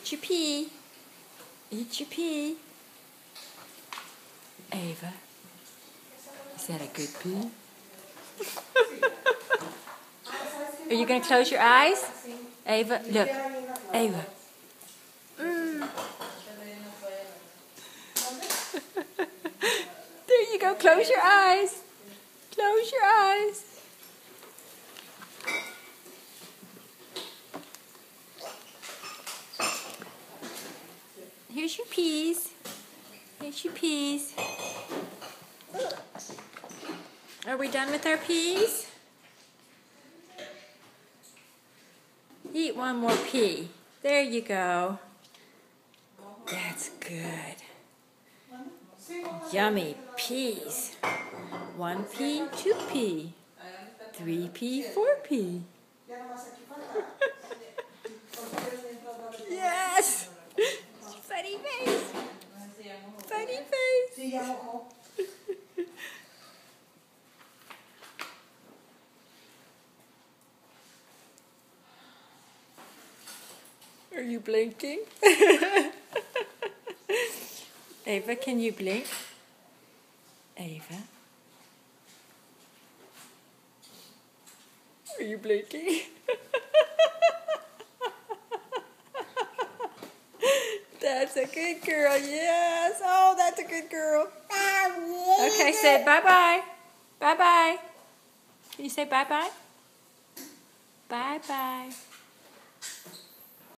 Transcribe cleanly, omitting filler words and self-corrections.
Eat your pea. Eat your pea. Ava, is that a good pea? Are you going to close your eyes? Ava, look. Ava. There you go. Close your eyes. Close your eyes. Here's your peas. Here's your peas. Are we done with our peas? Eat one more pea. There you go. That's good. Yummy peas. 1 pea, 2 pea. 3 pea, 4 pea. Yes! Funny face. Funny face. Are you blinking? Ava, can you blink? Ava? Are you blinking? That's a good girl, yes. Oh, that's a good girl. Okay, say bye-bye. Bye-bye. Can you say bye-bye? Bye-bye.